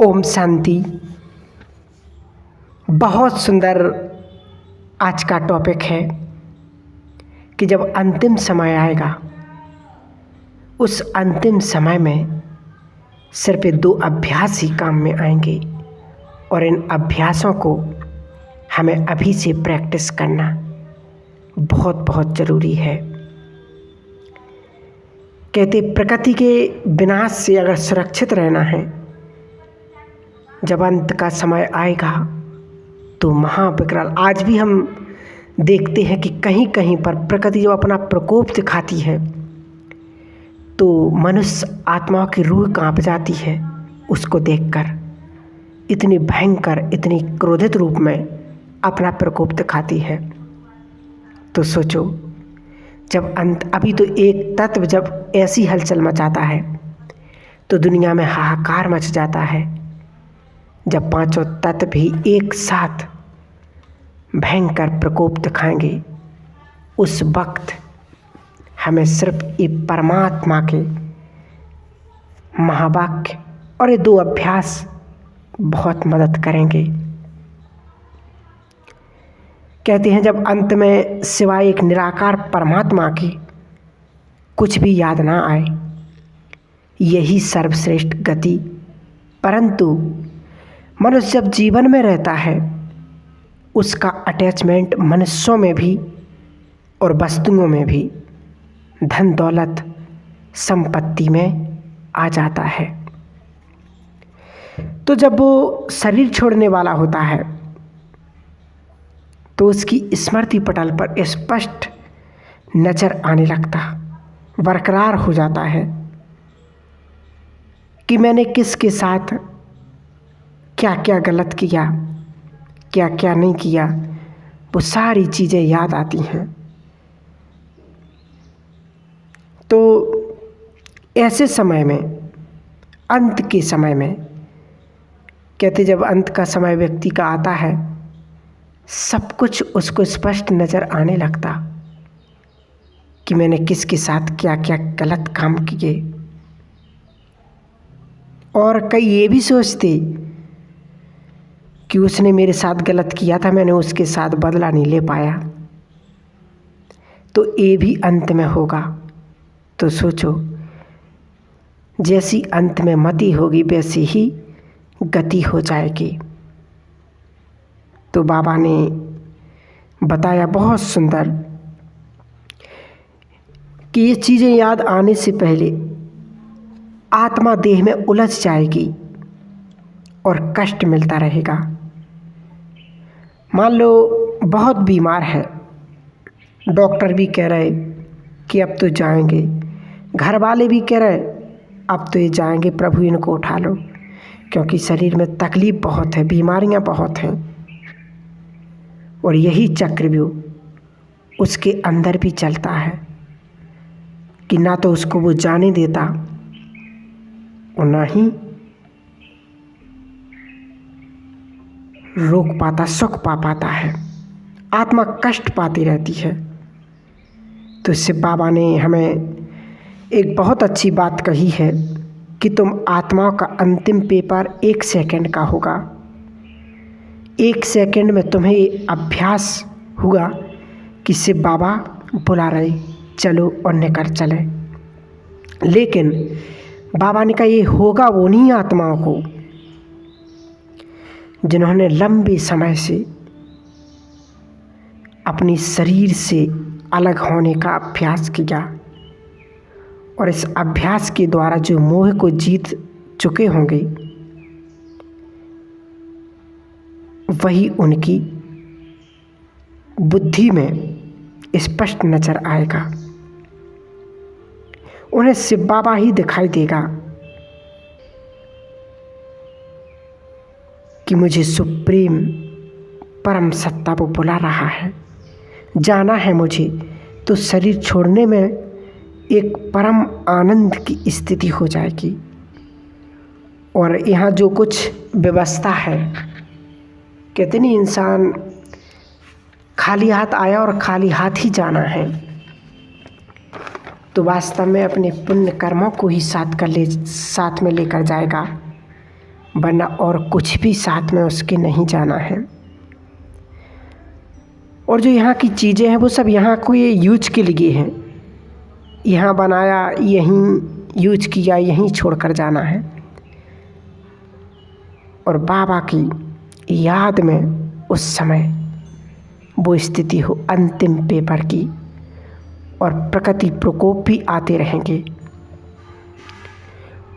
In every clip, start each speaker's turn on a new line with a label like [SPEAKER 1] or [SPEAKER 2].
[SPEAKER 1] ओम शांति। बहुत सुंदर आज का टॉपिक है कि जब अंतिम समय आएगा, उस अंतिम समय में सिर्फ 2 अभ्यास ही काम में आएंगे और इन अभ्यासों को हमें अभी से प्रैक्टिस करना बहुत बहुत ज़रूरी है। कहते प्रकृति के विनाश से अगर सुरक्षित रहना है, जब अंत का समय आएगा तो महाविकराल। आज भी हम देखते हैं कि कहीं कहीं पर प्रकृति जब अपना प्रकोप दिखाती है तो मनुष्य आत्माओं की रूह कांप जाती है उसको देखकर। इतनी भयंकर, इतनी क्रोधित रूप में अपना प्रकोप दिखाती है। तो सोचो, जब अंत, अभी तो एक तत्व जब ऐसी हलचल मचाता है तो दुनिया में हाहाकार मच जाता है। जब 5 तत्व भी एक साथ भयंकर प्रकोप दिखाएंगे, उस वक्त हमें सिर्फ ये परमात्मा के महावाक्य और ये 2 अभ्यास बहुत मदद करेंगे। कहते हैं जब अंत में सिवाय एक निराकार परमात्मा के कुछ भी याद ना आए, यही सर्वश्रेष्ठ गति। परंतु मनुष्य जब जीवन में रहता है, उसका अटैचमेंट मनुष्यों में भी और वस्तुओं में भी, धन दौलत संपत्ति में आ जाता है। तो जब वो शरीर छोड़ने वाला होता है तो उसकी स्मृति पटल पर स्पष्ट नजर आने लगता, बरकरार हो जाता है कि मैंने किसके साथ क्या क्या गलत किया, क्या क्या नहीं किया। वो सारी चीज़ें याद आती हैं। तो ऐसे समय में, अंत के समय में, कहते जब अंत का समय व्यक्ति का आता है, सब कुछ उसको स्पष्ट नज़र आने लगता कि मैंने किसके साथ क्या क्या गलत काम किए। और कई ये भी सोचते कि उसने मेरे साथ गलत किया था, मैंने उसके साथ बदला नहीं ले पाया। तो ये भी अंत में होगा। तो सोचो, जैसी अंत में मति होगी वैसी ही गति हो जाएगी। तो बाबा ने बताया बहुत सुंदर कि ये चीज़ें याद आने से पहले आत्मा देह में उलझ जाएगी और कष्ट मिलता रहेगा। मान लो बहुत बीमार है, डॉक्टर भी कह रहे कि अब तो जाएंगे, घर वाले भी कह रहे अब तो ये जाएंगे, प्रभु इनको उठा लो, क्योंकि शरीर में तकलीफ़ बहुत है, बीमारियां बहुत हैं। और यही चक्रव्यूह उसके अंदर भी चलता है कि ना तो उसको वो जाने देता और ना ही रोक पाता, सुख पा पाता है। आत्मा कष्ट पाती रहती है। तो इससे बाबा ने हमें एक बहुत अच्छी बात कही है कि तुम आत्माओं का अंतिम पेपर 1 सेकंड का होगा। 1 सेकंड में तुम्हें ये अभ्यास हुआ कि सिर्फ बाबा बुला रहे, चलो और निकल चले। लेकिन बाबा ने कहा ये होगा वो नहीं आत्माओं को जिन्होंने लंबे समय से अपनी शरीर से अलग होने का अभ्यास किया और इस अभ्यास के द्वारा जो मोह को जीत चुके होंगे, वही उनकी बुद्धि में स्पष्ट नजर आएगा। उन्हें शिव बाबा ही दिखाई देगा कि मुझे सुप्रीम परम सत्ता वो बुला रहा है, जाना है मुझे। तो शरीर छोड़ने में एक परम आनंद की स्थिति हो जाएगी। और यहाँ जो कुछ व्यवस्था है, कहते नहीं इंसान खाली हाथ आया और खाली हाथ ही जाना है, तो वास्तव में अपने पुण्य कर्मों को ही साथ में लेकर जाएगा। वरना और कुछ भी साथ में उसके नहीं जाना है। और जो यहाँ की चीज़ें हैं वो सब यहाँ को ये यूज के लिए हैं, यहाँ बनाया, यहीं यूज किया, यहीं छोड़कर जाना है। और बाबा की याद में उस समय वो स्थिति हो अंतिम पेपर की, और प्रकृति प्रकोप भी आते रहेंगे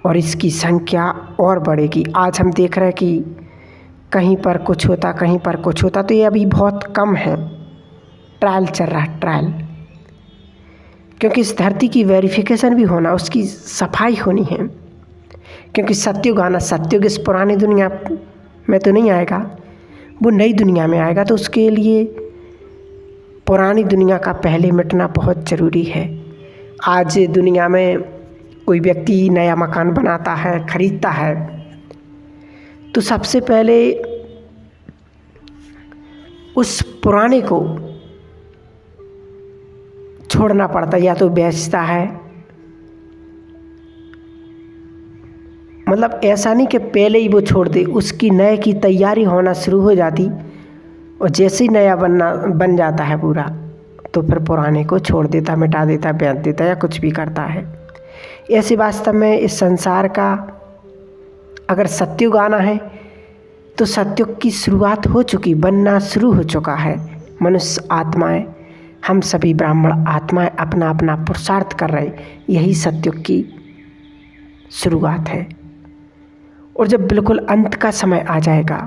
[SPEAKER 1] और इसकी संख्या और बढ़ेगी। आज हम देख रहे हैं कि कहीं पर कुछ होता, कहीं पर कुछ होता, तो ये अभी बहुत कम है। ट्रायल चल रहा है, ट्रायल, क्योंकि इस धरती की वेरिफिकेशन भी होना, उसकी सफाई होनी है। क्योंकि सत्युग आना, सत्युग इस पुरानी दुनिया में तो नहीं आएगा, वो नई दुनिया में आएगा। तो उसके लिए पुरानी दुनिया का पहले मिटना बहुत ज़रूरी है। आज दुनिया में कोई व्यक्ति नया मकान बनाता है, खरीदता है, तो सबसे पहले उस पुराने को छोड़ना पड़ता, या तो बेचता है। मतलब ऐसा नहीं कि पहले ही वो छोड़ दे, उसकी नए की तैयारी होना शुरू हो जाती, और जैसे ही नया बन जाता है पूरा, तो फिर पुराने को छोड़ देता, मिटा देता, बेच देता या कुछ भी करता है। ऐसे वास्तव में इस संसार का अगर सत्युग आना है तो सत्युग की शुरुआत हो चुकी, बनना शुरू हो चुका है। मनुष्य आत्माएं, हम सभी ब्राह्मण आत्माएं अपना अपना पुरुषार्थ कर रहे, यही सत्युग की शुरुआत है। और जब बिल्कुल अंत का समय आ जाएगा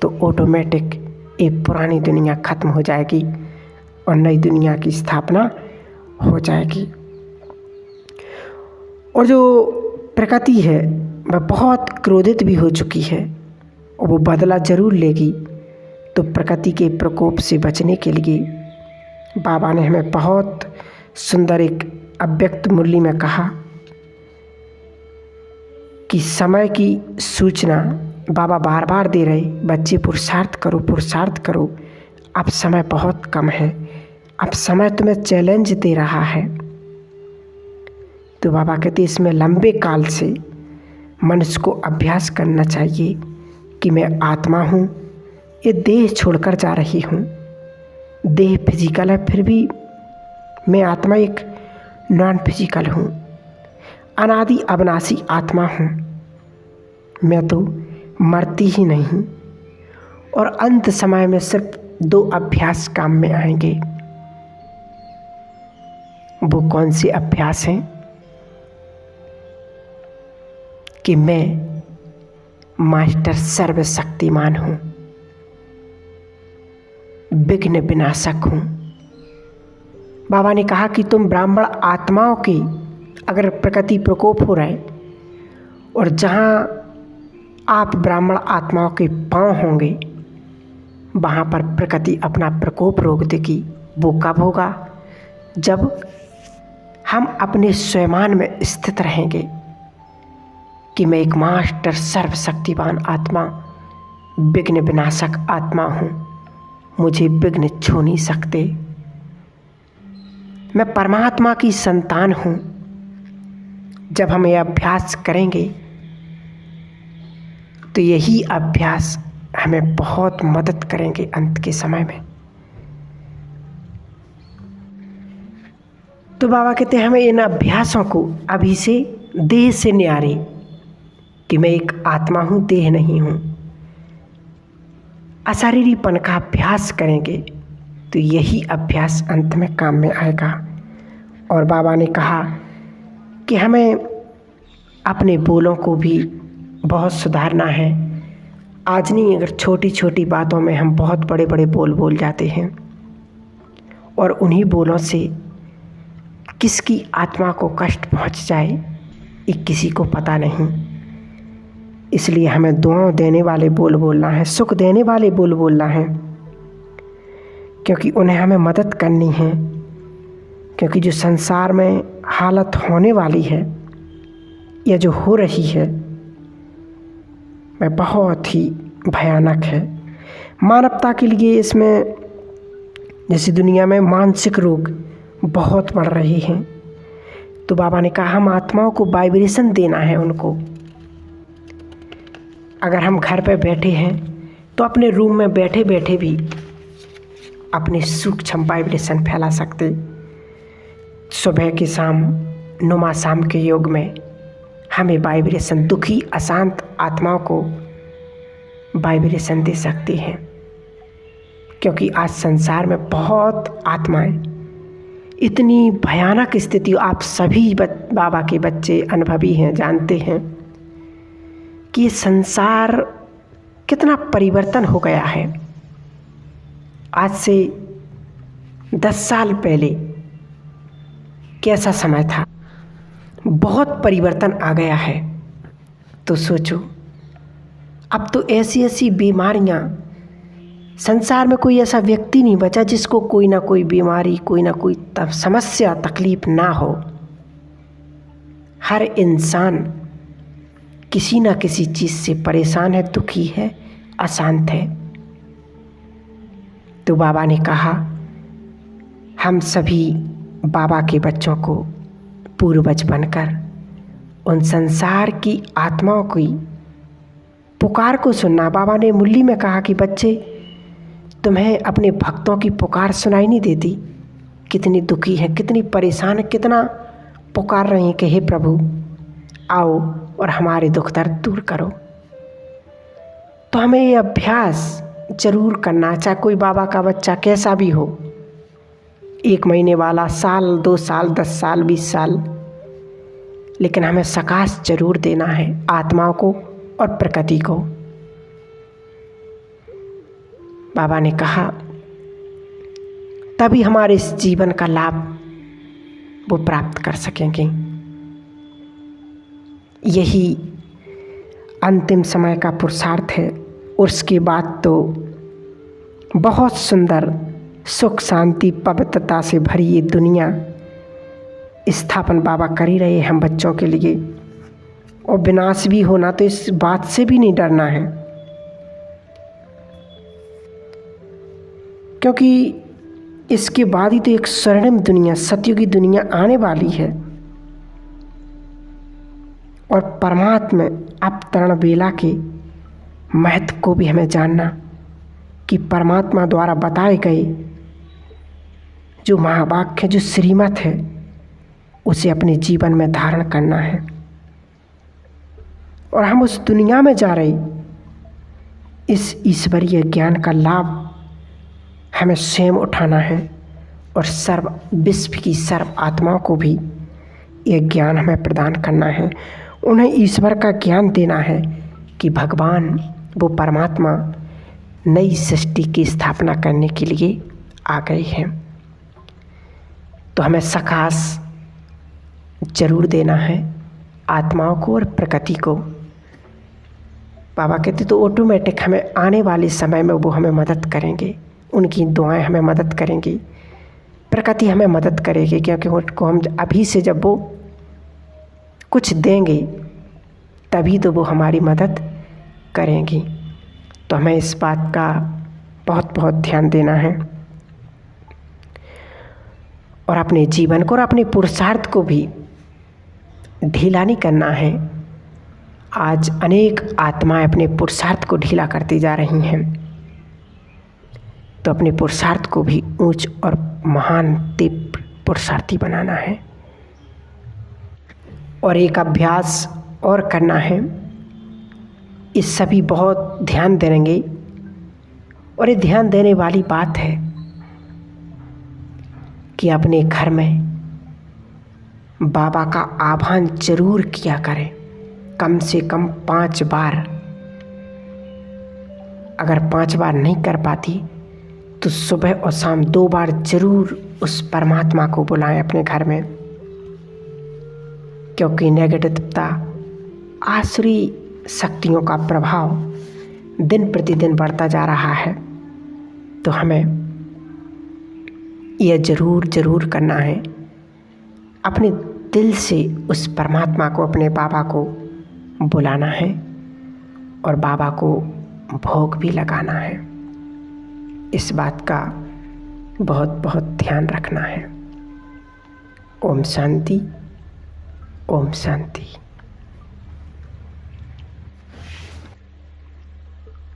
[SPEAKER 1] तो ऑटोमेटिक ये पुरानी दुनिया खत्म हो जाएगी और नई दुनिया की स्थापना हो जाएगी। और जो प्रकृति है वह बहुत क्रोधित भी हो चुकी है और वो बदला ज़रूर लेगी। तो प्रकृति के प्रकोप से बचने के लिए बाबा ने हमें बहुत सुंदर एक अव्यक्त मुरली में कहा कि समय की सूचना बाबा बार बार दे रहे, बच्चे पुरुषार्थ करो, पुरुषार्थ करो, अब समय बहुत कम है, अब समय तुम्हें चैलेंज दे रहा है। तो बाबा कहते इसमें लंबे काल से मनुष्य को अभ्यास करना चाहिए कि मैं आत्मा हूँ, ये देह छोड़कर जा रही हूँ। देह फिजिकल है, फिर भी मैं आत्मा एक नॉन फिजिकल हूँ, अनादि अविनाशी आत्मा हूँ। मैं तो मरती ही नहीं। और अंत समय में सिर्फ 2 अभ्यास काम में आएंगे। वो कौन से अभ्यास हैं? कि मैं मास्टर सर्वशक्तिमान हूँ, विघ्न विनाशक हूँ। बाबा ने कहा कि तुम ब्राह्मण आत्माओं के अगर प्रकृति प्रकोप हो रहा है, और जहाँ आप ब्राह्मण आत्माओं के पांव होंगे वहाँ पर प्रकृति अपना प्रकोप रोक देगी। वो कब होगा? जब हम अपने स्वयं में स्थित रहेंगे कि मैं एक मास्टर सर्वशक्तिवान आत्मा, विघ्न विनाशक आत्मा हूँ, मुझे विघ्न छू नहीं सकते, मैं परमात्मा की संतान हूँ। जब हम ये अभ्यास करेंगे तो यही अभ्यास हमें बहुत मदद करेंगे अंत के समय में। तो बाबा कहते हैं हमें इन अभ्यासों को अभी से देह से न्यारे कि मैं एक आत्मा हूँ, देह नहीं हूँ, अशरीरीपन का अभ्यास करेंगे तो यही अभ्यास अंत में काम में आएगा। और बाबा ने कहा कि हमें अपने बोलों को भी बहुत सुधारना है। आज नहीं, अगर छोटी छोटी बातों में हम बहुत बड़े बड़े बोल जाते हैं, और उन्हीं बोलों से किसकी आत्मा को कष्ट पहुंच जाए ये किसी को पता नहीं। इसलिए हमें दुआएं देने वाले बोल बोलना है, सुख देने वाले बोल बोलना है, क्योंकि उन्हें हमें मदद करनी है। क्योंकि जो संसार में हालत होने वाली है या जो हो रही है वह बहुत ही भयानक है मानवता के लिए। इसमें जैसे दुनिया में मानसिक रोग बहुत बढ़ रहे हैं, तो बाबा ने कहा हम आत्माओं को वाइब्रेशन देना है उनको, अगर हम घर पे बैठे हैं तो अपने रूम में बैठे बैठे भी अपने सूक्ष्म वाइब्रेशन फैला सकते। सुबह के शाम नुमा शाम के योग में हमें वाइब्रेशन दुखी अशांत आत्माओं को वाइब्रेशन दे सकती हैं, क्योंकि आज संसार में बहुत आत्माएं, इतनी भयानक स्थिति, आप सभी बाबा के बच्चे अनुभवी हैं, जानते हैं कि ये संसार कितना परिवर्तन हो गया है। आज से 10 साल पहले कैसा समय था, बहुत परिवर्तन आ गया है। तो सोचो, अब तो ऐसी ऐसी बीमारियां, संसार में कोई ऐसा व्यक्ति नहीं बचा जिसको कोई ना कोई बीमारी, कोई ना कोई समस्या, तकलीफ ना हो। हर इंसान किसी ना किसी चीज़ से परेशान है, दुखी है, अशांत है। तो बाबा ने कहा हम सभी बाबा के बच्चों को पूर्वज बनकर उन संसार की आत्माओं की पुकार को सुनना। बाबा ने मुरली में कहा कि बच्चे, तुम्हें अपने भक्तों की पुकार सुनाई नहीं देती? कितनी दुखी है, कितनी परेशान है, कितना पुकार रही हैं कि हे प्रभु आओ और हमारे दुख दर्द दूर करो। तो हमें ये अभ्यास ज़रूर करना, चाहे कोई बाबा का बच्चा कैसा भी हो, 1 महीने वाला, साल, 2 साल, 10 साल, 20 साल, लेकिन हमें सकाश जरूर देना है आत्माओं को और प्रकृति को। बाबा ने कहा तभी हमारे इस जीवन का लाभ वो प्राप्त कर सकेंगे। यही अंतिम समय का पुरुषार्थ है। उसके बाद तो बहुत सुंदर सुख शांति पवित्रता से भरी ये दुनिया स्थापन बाबा कर ही रहे हैं हम बच्चों के लिए। और विनाश भी होना तो इस बात से भी नहीं डरना है, क्योंकि इसके बाद ही तो एक स्वर्णिम दुनिया, सतयुगी दुनिया आने वाली है। और परमात्मा अवतरण बेला के महत्व को भी हमें जानना कि परमात्मा द्वारा बताए गए जो महावाक्य, जो श्रीमत है, उसे अपने जीवन में धारण करना है। और हम उस दुनिया में जा रहे, इस ईश्वरीय ज्ञान का लाभ हमें स्वयं उठाना है और सर्व विश्व की सर्व आत्माओं को भी यह ज्ञान हमें प्रदान करना है। उन्हें ईश्वर का ज्ञान देना है कि भगवान, वो परमात्मा नई सृष्टि की स्थापना करने के लिए आ गए हैं। तो हमें सकाश जरूर देना है आत्माओं को और प्रकृति को। बाबा कहते तो ऑटोमेटिक हमें आने वाले समय में वो हमें मदद करेंगे, उनकी दुआएं हमें मदद करेंगी, प्रकृति हमें मदद करेगी, क्योंकि उनको हम अभी से जब वो कुछ देंगे तभी तो वो हमारी मदद करेंगी। तो हमें इस बात का बहुत बहुत ध्यान देना है और अपने जीवन को और अपने पुरुषार्थ को भी ढीला नहीं करना है। आज अनेक आत्माएं अपने पुरुषार्थ को ढीला करती जा रही हैं, तो अपने पुरुषार्थ को भी ऊंच और महान दिव्य पुरुषार्थी बनाना है। और एक अभ्यास और करना है, इस सभी बहुत ध्यान देंगे। और ये ध्यान देने वाली बात है कि अपने घर में बाबा का आह्वान जरूर किया करें, कम से कम 5 बार। अगर 5 बार नहीं कर पाती तो सुबह और शाम 2 बार जरूर उस परमात्मा को बुलाएं अपने घर में, क्योंकि नेगेटिवता, आसुरी शक्तियों का प्रभाव दिन प्रतिदिन बढ़ता जा रहा है। तो हमें यह जरूर करना है, अपने दिल से उस परमात्मा को, अपने बाबा को बुलाना है और बाबा को भोग भी लगाना है। इस बात का बहुत बहुत ध्यान रखना है। ओम शांति, ओम शांति।